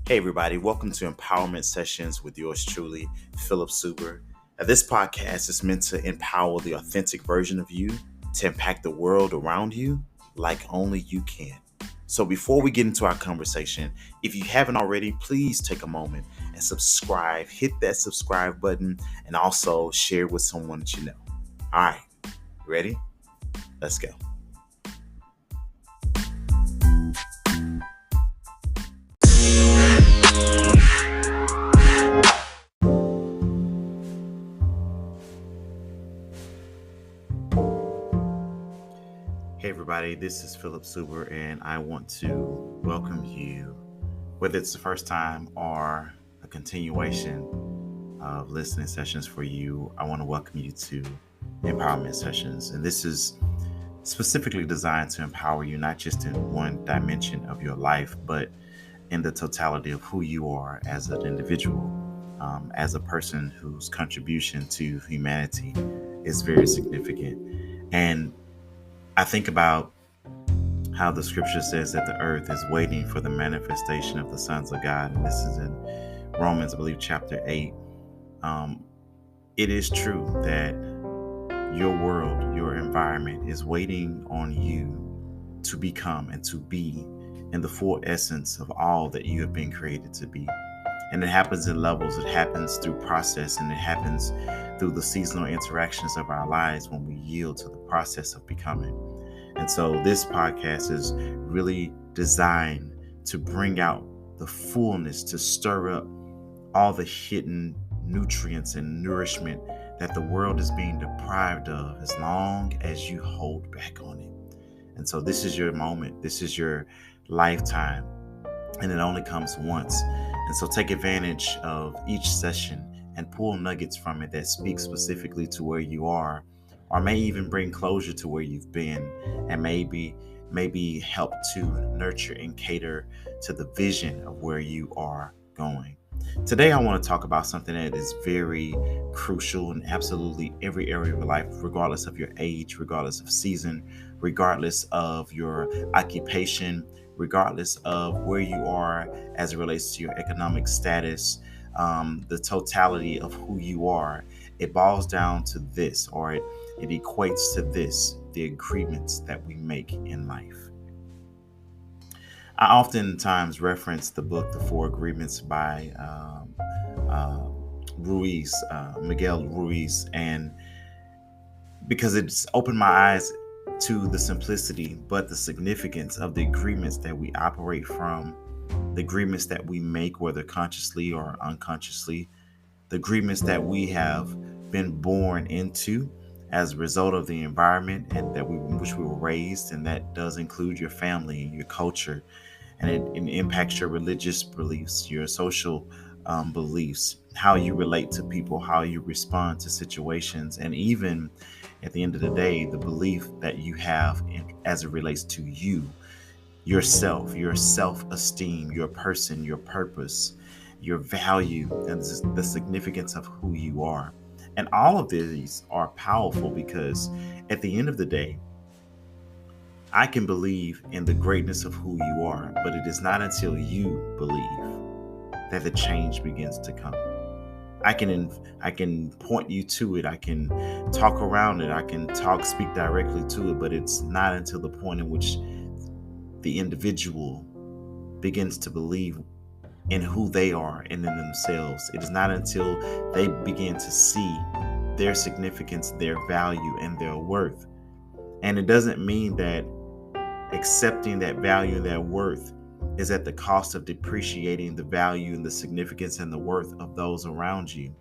Hey, everybody, welcome to Empowerment Sessions with yours truly, Philip Suber. Now, this podcast is meant to empower the authentic version of you to impact the world around you like only you can. So, before we get into our conversation, if you haven't already, please take a moment and subscribe. Hit that subscribe button and also share with someone that you know. All right, ready? Let's go. Hey everybody, this is Philip Suber, and I want to welcome you, whether it's the first time or a continuation of listening sessions for you. I want to welcome you to Empowerment Sessions, and this is specifically designed to empower you not just in one dimension of your life, but in the totality of who you are as an individual, as a person whose contribution to humanity is very significant. And I think about how the scripture says that the earth is waiting for the manifestation of the sons of God. And this is in Romans, I believe, chapter 8. It is true that your world, your environment is waiting on you to become and to be in the full essence of all that you have been created to be. And it happens in levels, it happens through process, and it happens through the seasonal interactions of our lives when we yield to the process of becoming. And so this podcast is really designed to bring out the fullness, to stir up all the hidden nutrients and nourishment that the world is being deprived of as long as you hold back on it. And so this is your moment. This is your lifetime. And it only comes once. And so take advantage of each session and pull nuggets from it that speak specifically to where you are, or may even bring closure to where you've been, and maybe help to nurture and cater to the vision of where you are going. Today, I want to talk about something that is very crucial in absolutely every area of your life, regardless of your age, regardless of season, regardless of your occupation, regardless of where you are as it relates to your economic status, the totality of who you are. It boils down to this, or it equates to this: the agreements that we make in life. I oftentimes reference the book, The Four Agreements by Miguel Ruiz, and because it's opened my eyes to the simplicity, but the significance of the agreements that we operate from, the agreements that we make, whether consciously or unconsciously, the agreements that we have been born into as a result of the environment and in which we were raised, and that does include your family and your culture, and it impacts your religious beliefs, your social beliefs, how you relate to people, how you respond to situations, and even at the end of the day, the belief that you have as it relates to you, yourself, your self-esteem, your person, your purpose, your value, and the significance of who you are. And all of these are powerful because at the end of the day, I can believe in the greatness of who you are, but it is not until you believe that the change begins to come. I can point you to it. I can talk around it. I can speak directly to it, but it's not until the point in which the individual begins to believe in who they are and in themselves. It is not until they begin to see their significance, their value, and their worth. And it doesn't mean that accepting that value and that worth is at the cost of depreciating the value and the significance and the worth of those around you.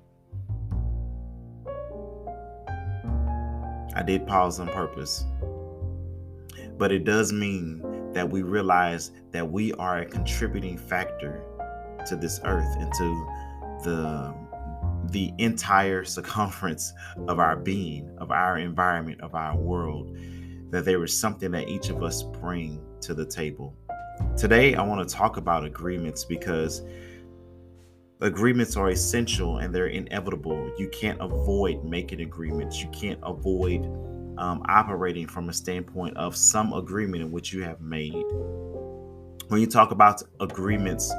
I did pause on purpose, but it does mean that we realize that we are a contributing factor to this earth and to the entire circumference of our being, of our environment, of our world, that there is something that each of us bring to the table. Today, I want to talk about agreements because agreements are essential and they're inevitable. You can't avoid making agreements. You can't avoid operating from a standpoint of some agreement in which you have made. When you talk about agreements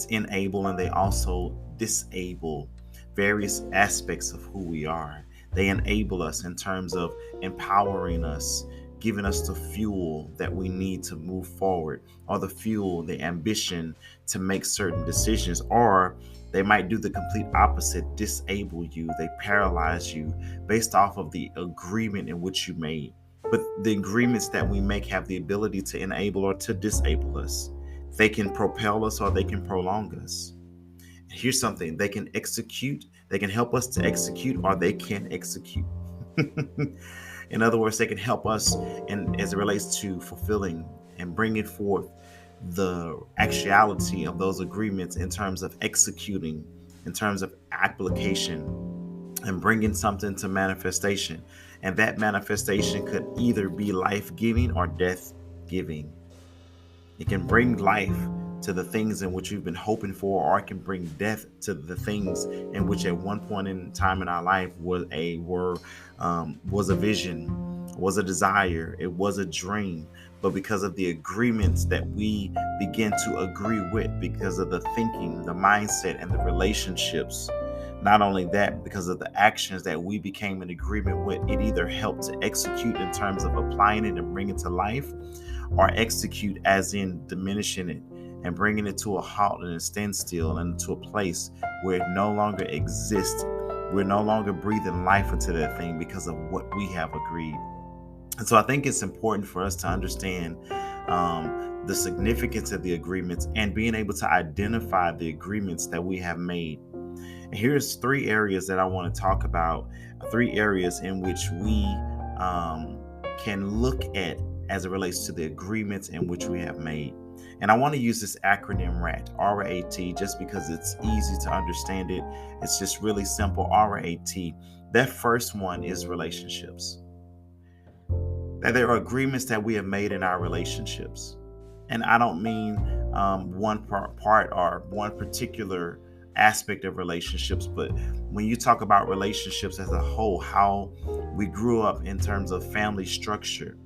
enable and they also disable various aspects of who we are. They enable us in terms of empowering us, giving us the fuel that we need to move forward, or the fuel, the ambition to make certain decisions. Or they might do the complete opposite, disable you, they paralyze you based off of the agreement in which you made. But the agreements that we make have the ability to enable or to disable us. They can propel us or they can prolong us. Here's something: they can help us to execute, or they can execute. In other words, they can help us in as it relates to fulfilling and bringing forth the actuality of those agreements in terms of executing, in terms of application, and bringing something to manifestation. And that manifestation could either be life giving or death giving. It can bring life to the things in which we've been hoping for, or it can bring death to the things in which at one point in time in our life was a vision, was a desire, it was a dream. But because of the agreements that we begin to agree with, because of the thinking, the mindset, and the relationships, not only that, because of the actions that we became in agreement with, it either helped to execute in terms of applying it and bring it to life, or execute as in diminishing it and bringing it to a halt and a standstill and to a place where it no longer exists. We're no longer breathing life into that thing because of what we have agreed. And so I think it's important for us to understand the significance of the agreements and being able to identify the agreements that we have made. And here's three areas that I want to talk about, three areas in which we can look at as it relates to the agreements in which we have made. And I want to use this acronym RAT, R-A-T, just because it's easy to understand it. It's just really simple, R-A-T. That first one is relationships. That there are agreements that we have made in our relationships. And I don't mean one part or one particular aspect of relationships, but when you talk about relationships as a whole, how we grew up in terms of family structure,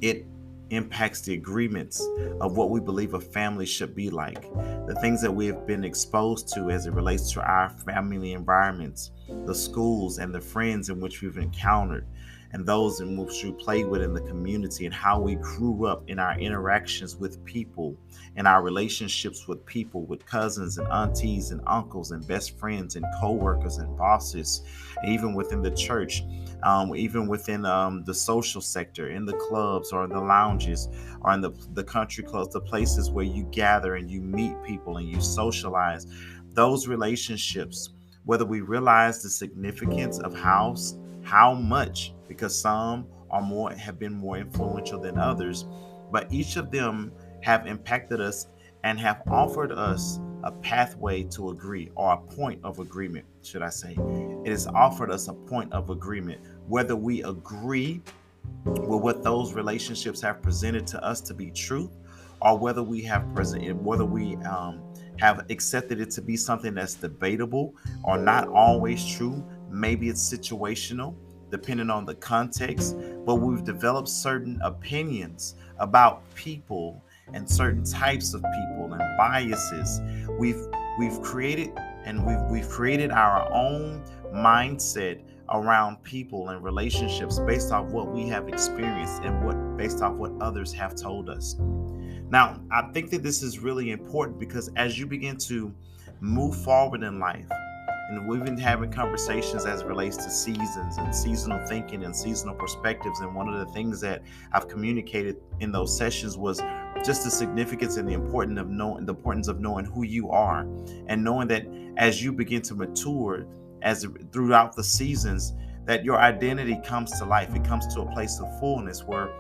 it impacts the agreements of what we believe a family should be like, the things that we have been exposed to as it relates to our family environments, the schools and the friends in which we've encountered, and those in which we play with in the community, and how we grew up in our interactions with people, in our relationships with people, with cousins and aunties and uncles and best friends and co-workers and bosses, even within the church, even within the social sector, in the clubs or in the lounges or in the country clubs, the places where you gather and you meet people and you socialize. Those relationships, whether we realize the significance of how much, because some have been more influential than others, but each of them have impacted us and have offered us a pathway to agree, or a point of agreement, should I say. It has offered us a point of agreement, whether we agree with what those relationships have presented to us to be truth, or whether we have have accepted it to be something that's debatable or not always true. Maybe it's situational, depending on the context, but we've developed certain opinions about people and certain types of people and biases. We've created we've created our own mindset around people and relationships based off what we have experienced and based off what others have told us. Now, I think that this is really important because as you begin to move forward in life, and we've been having conversations as it relates to seasons and seasonal thinking and seasonal perspectives. And one of the things that I've communicated in those sessions was just the significance and the importance of knowing who you are, and knowing that as you begin to mature, throughout the seasons, that your identity comes to life. It comes to a place of fullness where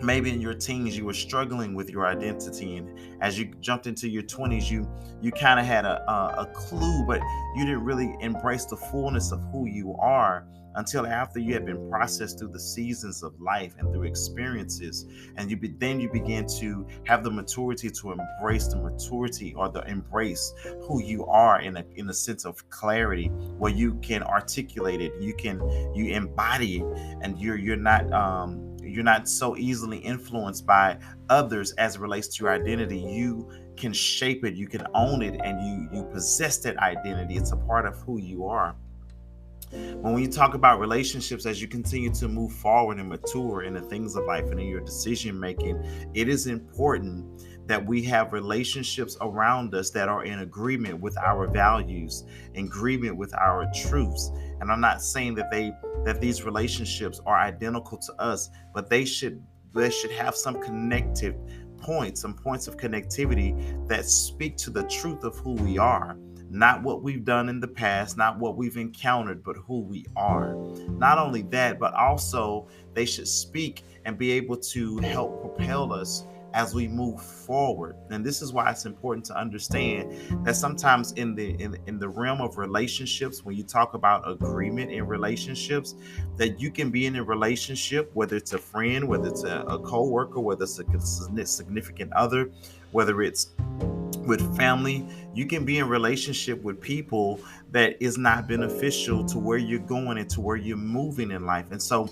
maybe in your teens you were struggling with your identity, and as you jumped into your 20s, you kind of had a clue, but you didn't really embrace the fullness of who you are until after you had been processed through the seasons of life and through experiences. And then you begin to have the maturity to embrace embrace who you are in a sense of clarity, where you can articulate it, you embody it, and you're not you're not so easily influenced by others as it relates to your identity. You can shape it, you can own it, and you possess that identity. It's a part of who you are. When we talk about relationships, as you continue to move forward and mature in the things of life and in your decision making, it is important that we have relationships around us that are in agreement with our values, in agreement with our truths. And I'm not saying that these relationships are identical to us, but they should have some connective points, some points of connectivity that speak to the truth of who we are. Not what we've done in the past, not what we've encountered, but who we are. Not only that, but also they should speak and be able to help propel us as we move forward. And this is why it's important to understand that sometimes in the realm of relationships, when you talk about agreement in relationships, that you can be in a relationship, whether it's a friend, whether it's a co-worker, whether it's a significant other, whether it's with family. You can be in relationship with people that is not beneficial to where you're going and to where you're moving in life. And so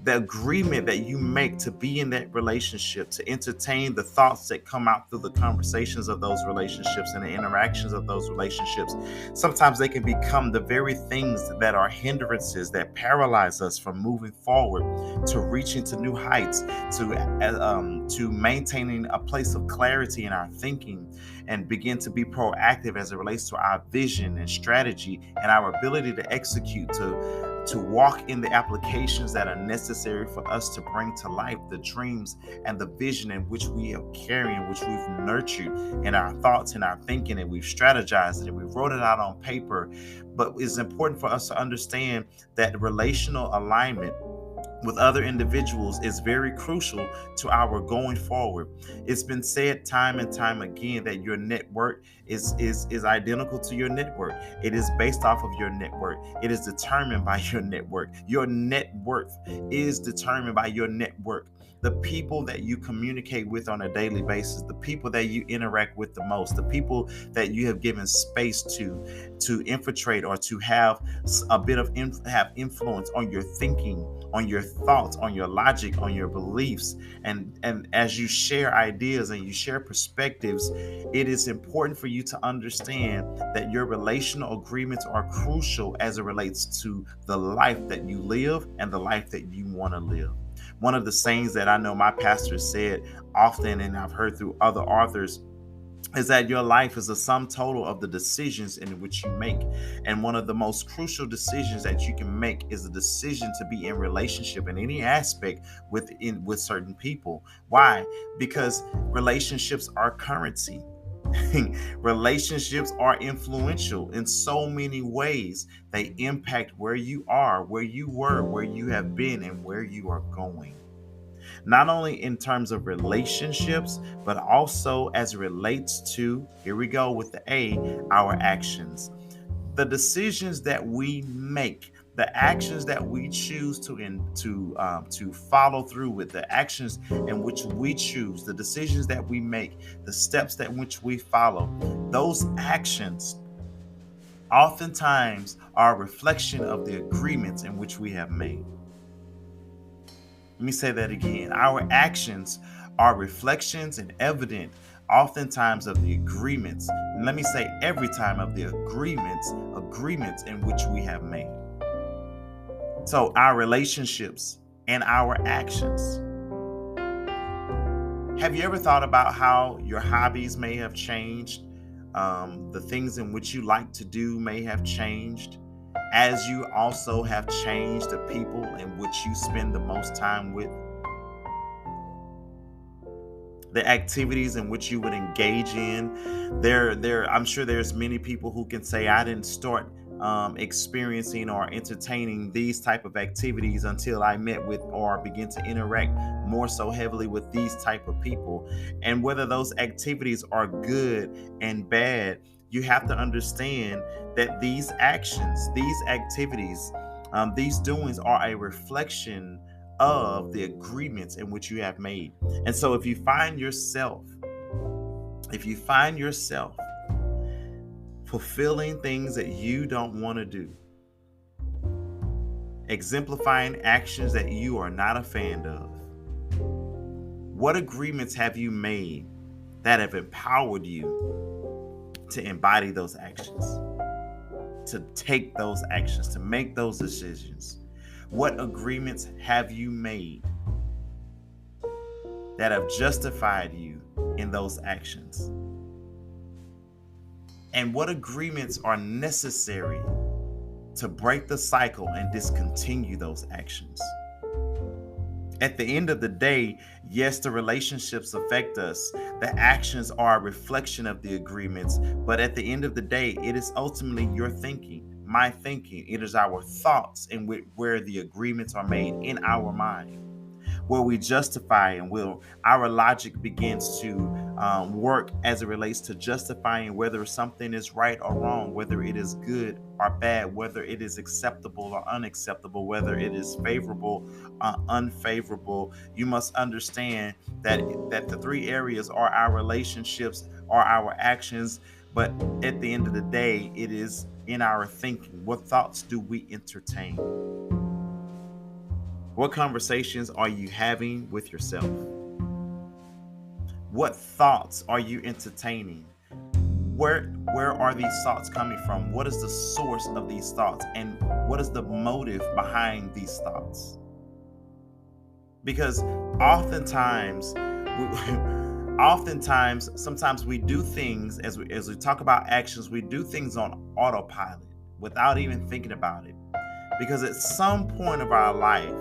the agreement that you make to be in that relationship, to entertain the thoughts that come out through the conversations of those relationships and the interactions of those relationships, sometimes they can become the very things that are hindrances that paralyze us from moving forward, to reaching to new heights, to maintaining a place of clarity in our thinking, and begin to be proactive as it relates to our vision and strategy and our ability to execute, to walk in the applications that are necessary for us to bring to life the dreams and the vision in which we are carrying, which we've nurtured in our thoughts and our thinking, and we've strategized it and we've wrote it out on paper. But it's important for us to understand that relational alignment with other individuals is very crucial to our going forward. It's been said time and time again that your network is identical to your network. It is based off of your network. It is determined by your network. Your net worth is determined by your network. The people that you communicate with on a daily basis, the people that you interact with the most, the people that you have given space to infiltrate or to have a bit of have influence on your thinking, on your thoughts, on your logic, on your beliefs. And as you share ideas and you share perspectives, it is important for you to understand that your relational agreements are crucial as it relates to the life that you live and the life that you want to live. One of the sayings that I know my pastor said often, and I've heard through other authors, is that your life is a sum total of the decisions in which you make. And one of the most crucial decisions that you can make is the decision to be in relationship in any aspect with certain people. Why? Because relationships are currency. Relationships are influential in so many ways. They impact where you are, where you were, where you have been, and where you are going. Not only in terms of relationships, but also as it relates to, here we go with the A, our actions. The decisions that we make, the actions that we choose to follow through with, the actions in which we choose, the decisions that we make, the steps that which we follow, those actions oftentimes are a reflection of the agreements in which we have made. Let me say that again. Our actions are reflections and evident oftentimes of the agreements. And let me say every time of the agreements in which we have made. So our relationships and our actions. Have you ever thought about how your hobbies may have changed? The things in which you like to do may have changed, as you also have changed the people in which you spend the most time with. The activities in which you would engage in. I'm sure there's many people who can say, I didn't start experiencing or entertaining these type of activities until I met with or begin to interact more so heavily with these type of people. And whether those activities are good and bad, you have to understand that these actions, these activities, these doings are a reflection of the agreements in which you have made. And so if you find yourself fulfilling things that you don't want to do, exemplifying actions that you are not a fan of, What agreements have you made that have empowered you to embody those actions, to take those actions, to make those decisions? What agreements have you made that have justified you in those actions? And what agreements are necessary to break the cycle and discontinue those actions? At the end of the day, yes, the relationships affect us. The actions are a reflection of the agreements. But at the end of the day, it is ultimately your thinking, my thinking. It is our thoughts and where the agreements are made in our mind, where we justify and our logic begins to work as it relates to justifying whether something is right or wrong, whether it is good or bad, whether it is acceptable or unacceptable, whether it is favorable or unfavorable. You must understand that the three areas are our relationships, are our actions, but at the end of the day, it is in our thinking. What thoughts do we entertain? What conversations are you having with yourself? What thoughts are you entertaining? Where are these thoughts coming from? What is the source of these thoughts? And what is the motive behind these thoughts? Because sometimes we do things, as we talk about actions, we do things on autopilot without even thinking about it. Because at some point of our life,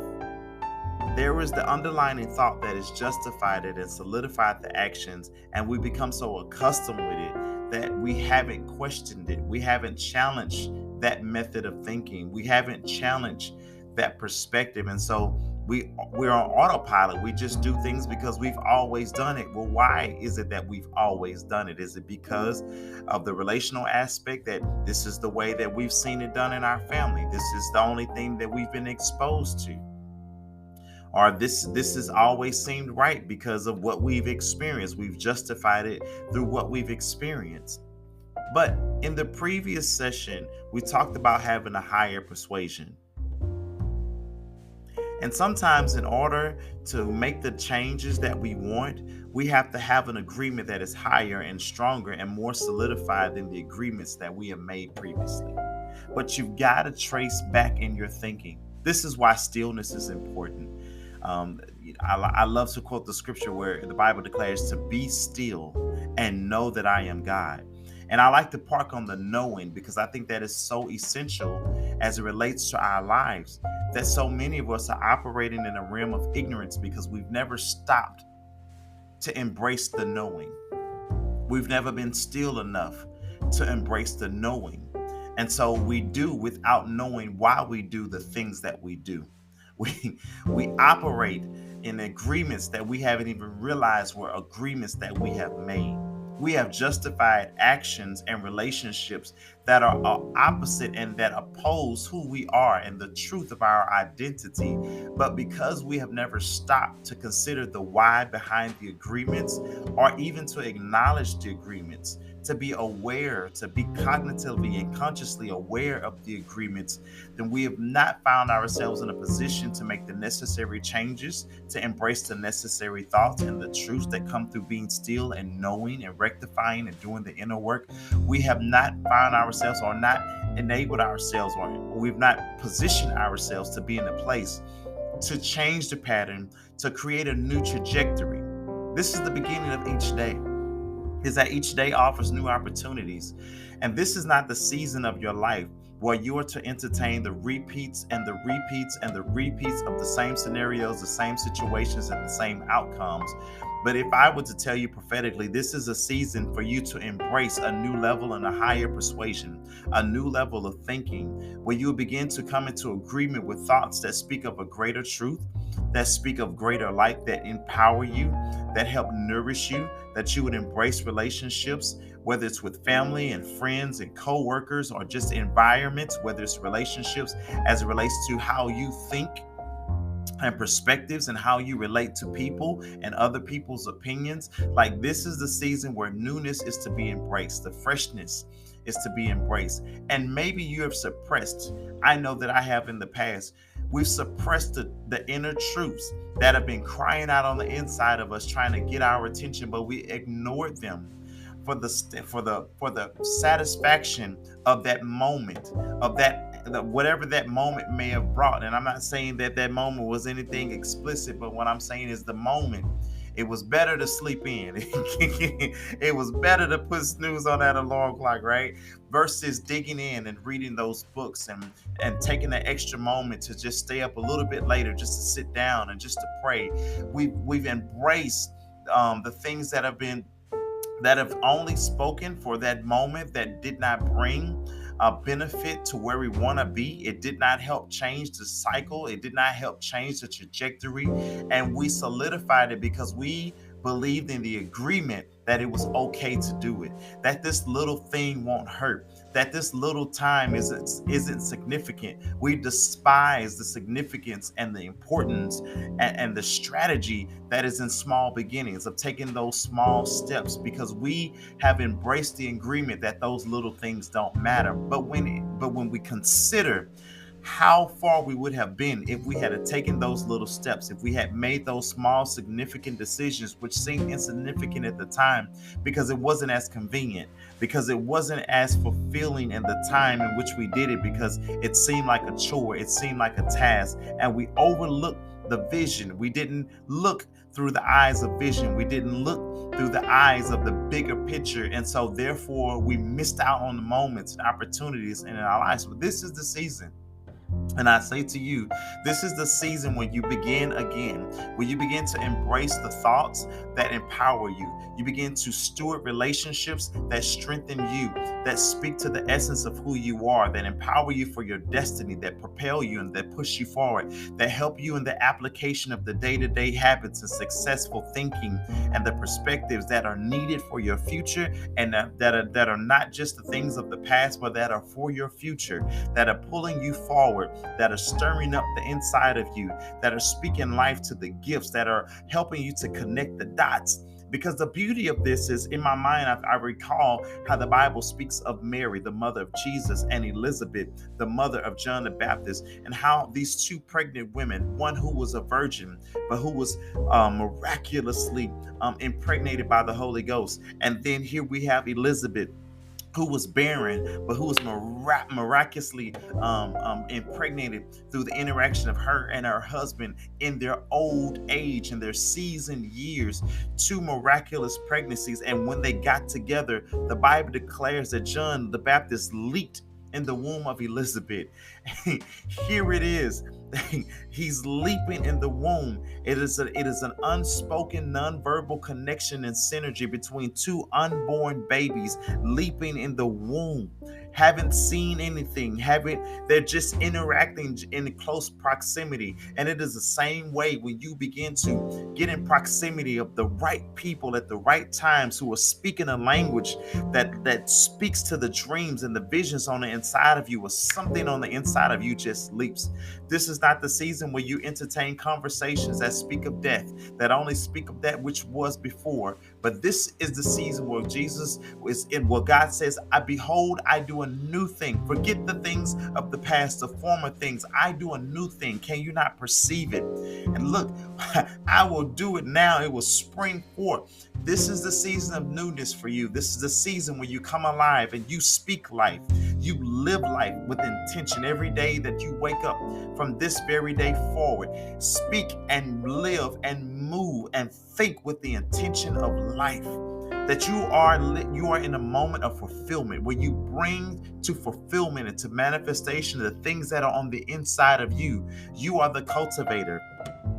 there is the underlying thought that is justified it and solidified the actions, and we become so accustomed with it that we haven't questioned it. We haven't challenged that method of thinking. We haven't challenged that perspective. And so we're on autopilot. We just do things because we've always done it. Well, why is it that we've always done it? Is it because of the relational aspect, that this is the way that we've seen it done in our family? This is the only thing that we've been exposed to? Or this has always seemed right because of what we've experienced. We've justified it through what we've experienced. But in the previous session, we talked about having a higher persuasion. And sometimes in order to make the changes that we want, we have to have an agreement that is higher and stronger and more solidified than the agreements that we have made previously. But you've got to trace back in your thinking. This is why stillness is important. I love to quote the scripture where the Bible declares to be still and know that I am God. And I like to park on the knowing, because I think that is so essential as it relates to our lives, that so many of us are operating in a realm of ignorance because we've never stopped to embrace the knowing. We've never been still enough to embrace the knowing. And so we do without knowing why we do the things that we do. We operate in agreements that we haven't even realized were agreements that we have made. We have justified actions and relationships that are opposite and that oppose who we are and the truth of our identity. But because we have never stopped to consider the why behind the agreements, or even to acknowledge the agreements, to be aware, to be cognitively and consciously aware of the agreements, then we have not found ourselves in a position to make the necessary changes, to embrace the necessary thoughts and the truths that come through being still and knowing and rectifying and doing the inner work. We have not found ourselves, or not enabled ourselves, or we've not positioned ourselves to be in a place to change the pattern, to create a new trajectory. This is the beginning of each day. Is that each day offers new opportunities. And this is not the season of your life where you are to entertain the repeats and the repeats and the repeats of the same scenarios, the same situations, and the same outcomes. But if I were to tell you prophetically, this is a season for you to embrace a new level and a higher persuasion, a new level of thinking, where you begin to come into agreement with thoughts that speak of a greater truth, that speak of greater light, that empower you, that help nourish you, that you would embrace relationships, whether it's with family and friends and co-workers, or just environments, whether it's relationships as it relates to how you think and perspectives and how you relate to people and other people's opinions. Like, this is the season where newness is to be embraced. The freshness is to be embraced. And maybe you have suppressed, I know that I have in the past, We've suppressed the inner truths that have been crying out on the inside of us, trying to get our attention, but we ignored them for the satisfaction of that moment, of whatever that moment may have brought. And I'm not saying that that moment was anything explicit, but what I'm saying is the moment. It was better to sleep in. It was better to put snooze on that alarm clock, right? Versus digging in and reading those books and taking the extra moment to just stay up a little bit later, just to sit down and just to pray. We've embraced the things that have only spoken for that moment, that did not bring a benefit to where we want to be. It did not help change the cycle. It did not help change the trajectory. And we solidified it because we believed in the agreement that it was okay to do it, that this little thing won't hurt, that this little time isn't significant. We despise the significance and the importance and the strategy that is in small beginnings, of taking those small steps, because we have embraced the agreement that those little things don't matter. But when we consider how far we would have been if we had taken those little steps, if we had made those small, significant decisions, which seemed insignificant at the time because it wasn't as convenient, because it wasn't as fulfilling in the time in which we did it, because it seemed like a chore, it seemed like a task, and we overlooked the vision. We didn't look through the eyes of vision. We didn't look through the eyes of the bigger picture. And so therefore we missed out on the moments and opportunities in our lives. But this is the season. And I say to you, this is the season when you begin again, when you begin to embrace the thoughts that empower you. You begin to steward relationships that strengthen you, that speak to the essence of who you are, that empower you for your destiny, that propel you and that push you forward, that help you in the application of the day-to-day habits and successful thinking and the perspectives that are needed for your future, and that are not just the things of the past, but that are for your future, that are pulling you forward, that are stirring up the inside of you, that are speaking life to the gifts, that are helping you to connect the dots. Because the beauty of this is, in my mind, I recall how the Bible speaks of Mary, the mother of Jesus, and Elizabeth, the mother of John the Baptist, and how these two pregnant women, one who was a virgin, but who was miraculously impregnated by the Holy Ghost. And then here we have Elizabeth, who was barren, but who was miraculously impregnated through the interaction of her and her husband in their old age, in their seasoned years, two miraculous pregnancies. And when they got together, the Bible declares that John the Baptist leaped in the womb of Elizabeth. Here it is. He's leaping in the womb. It is an unspoken, nonverbal connection and synergy between two unborn babies leaping in the womb. Haven't seen anything, they're just interacting in close proximity. And it is the same way when you begin to get in proximity of the right people at the right times, who are speaking a language that speaks to the dreams and the visions on the inside of you, or something on the inside of you just leaps. This is not the season where you entertain conversations that speak of death, that only speak of that which was before. But this is the season where Jesus is in what God says, I behold, I do a new thing. Forget the things of the past, the former things. I do a new thing. Can you not perceive it? And look, I will do it now. It will spring forth. This is the season of newness for you. This is the season where you come alive and you speak life. You live life with intention every day that you wake up from this very day forward. Speak and live and move and think with the intention of life. That you are in a moment of fulfillment, where you bring to fulfillment and to manifestation the things that are on the inside of you. You are the cultivator.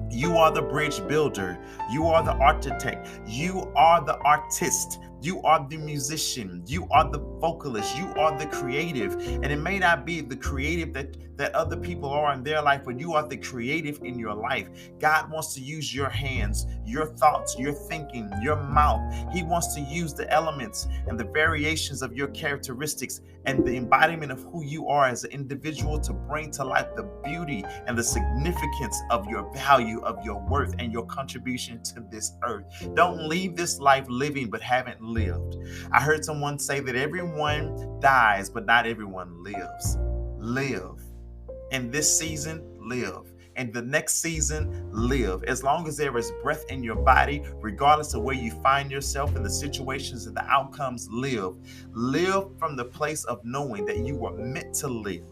You are the bridge builder. You are the architect. You are the artist. You are the musician. You are the vocalist. You are the creative. And it may not be the creative that other people are in their life, but you are the creative in your life. God wants to use your hands, your thoughts, your thinking, your mouth. He wants to use the elements and the variations of your characteristics and the embodiment of who you are as an individual to bring to life the beauty and the significance of your value, of your worth, and your contribution to this earth. Don't leave this life living but haven't lived. I heard someone say that everyone dies, but not everyone lives. Live. In this season, live. And the next season, live. As long as there is breath in your body, regardless of where you find yourself in the situations and the outcomes, live. Live from the place of knowing that you were meant to live.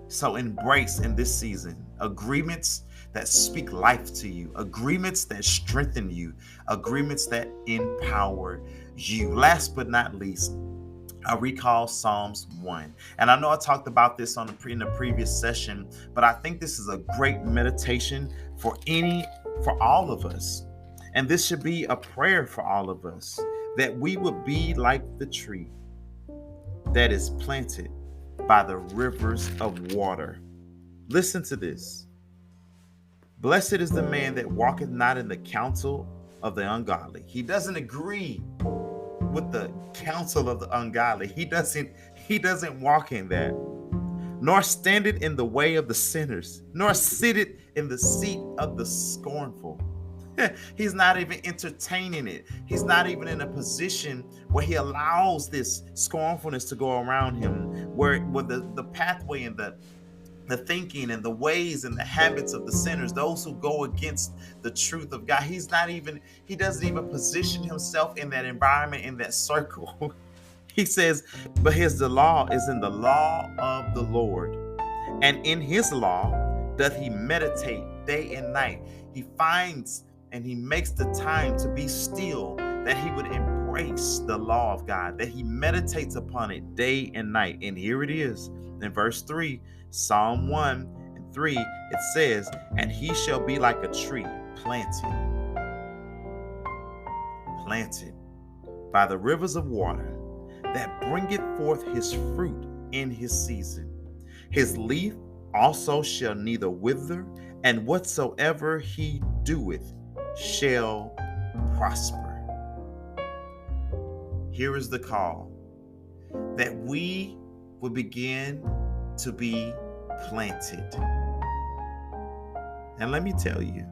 So embrace in this season agreements that speak life to you, agreements that strengthen you, agreements that empower you. Last but not least, I recall Psalms 1. And I know I talked about this in the previous session, but I think this is a great meditation for all of us. And this should be a prayer for all of us, that we would be like the tree that is planted by the rivers of water. Listen to this. Blessed is the man that walketh not in the counsel of the ungodly. He doesn't agree with the counsel of the ungodly. He doesn't walk in that. Nor standeth in the way of the sinners, nor sitteth in the seat of the scornful. He's not even entertaining it. He's not even in a position where he allows this scornfulness to go around him, where the pathway and the thinking and the ways and the habits of the sinners, those who go against the truth of God. He doesn't even position himself in that environment, in that circle. He says, but the law is in the law of the Lord, and in his law doth he meditate day and night. He finds and he makes the time to be still, that he would embrace the law of God, that he meditates upon it day and night. And here it is in verse 3, Psalm 1 and 3, it says, and he shall be like a tree planted by the rivers of water, that bringeth forth his fruit in his season. His leaf also shall neither wither, and whatsoever he doeth shall prosper. Here is the call, that we will begin to be planted. And let me tell you,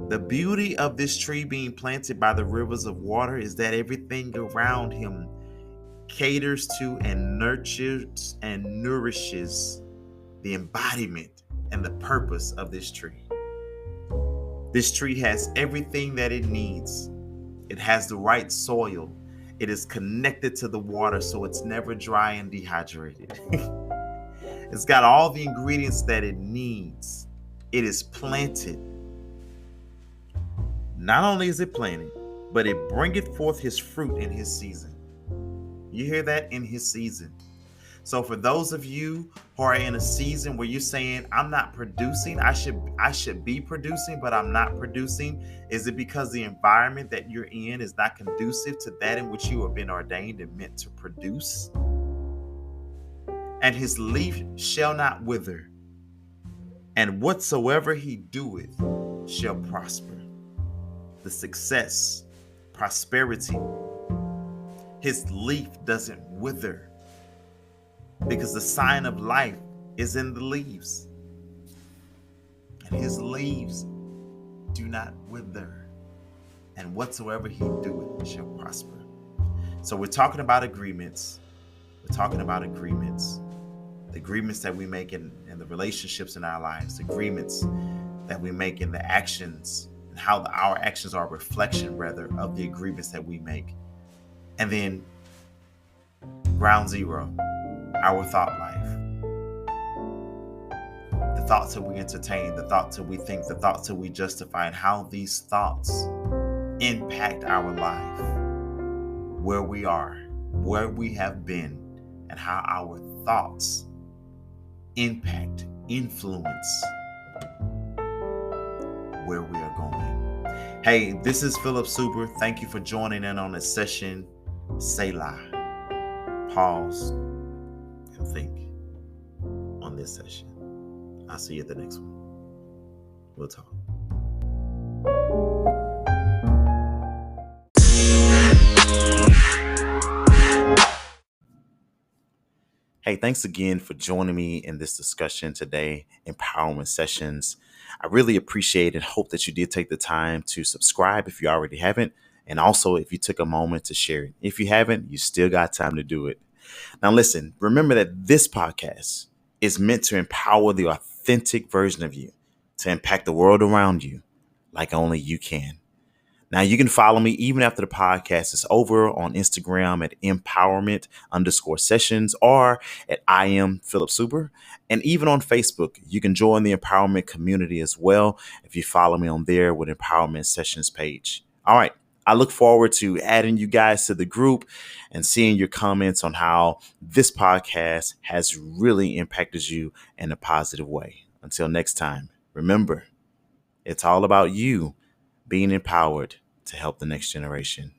the beauty of this tree being planted by the rivers of water is that everything around him caters to and nurtures and nourishes the embodiment and the purpose of this tree. This tree has everything that it needs. It has the right soil. It is connected to the water, so it's never dry and dehydrated. It's got all the ingredients that it needs. It is planted. Not only is it planted, but it bringeth forth his fruit in his season. You hear that? In his season. So for those of you who are in a season where you're saying, I'm not producing, I should be producing, but I'm not producing. Is it because the environment that you're in is not conducive to that in which you have been ordained and meant to produce? And his leaf shall not wither, and whatsoever he doeth shall prosper. The success, prosperity, his leaf doesn't wither, because the sign of life is in the leaves. And his leaves do not wither, and whatsoever he doeth shall prosper. So we're talking about agreements. We're talking about agreements. The agreements that we make in the relationships in our lives, agreements that we make in the actions, and how our actions are a reflection, rather, of the agreements that we make. And then ground zero, our thought life. The thoughts that we entertain, the thoughts that we think, the thoughts that we justify, and how these thoughts impact our life, where we are, where we have been, and how our thoughts impact, influence where we are going. Hey, this is Philip Suber. Thank you for joining in on this session. Selah. Pause and think on this session. I'll see you at the next one. We'll talk. Hey, thanks again for joining me in this discussion today, Empowerment Sessions. I really appreciate and hope that you did take the time to subscribe if you already haven't, and also if you took a moment to share it. If you haven't, you still got time to do it. Now listen, remember that this podcast is meant to empower the authentic version of you to impact the world around you like only you can. Now you can follow me even after the podcast is over on Instagram at empowerment_sessions or at I am Philip Super. And even on Facebook, you can join the empowerment community as well if you follow me on there with Empowerment Sessions page. All right. I look forward to adding you guys to the group and seeing your comments on how this podcast has really impacted you in a positive way. Until next time, remember, it's all about you being empowered to help the next generation.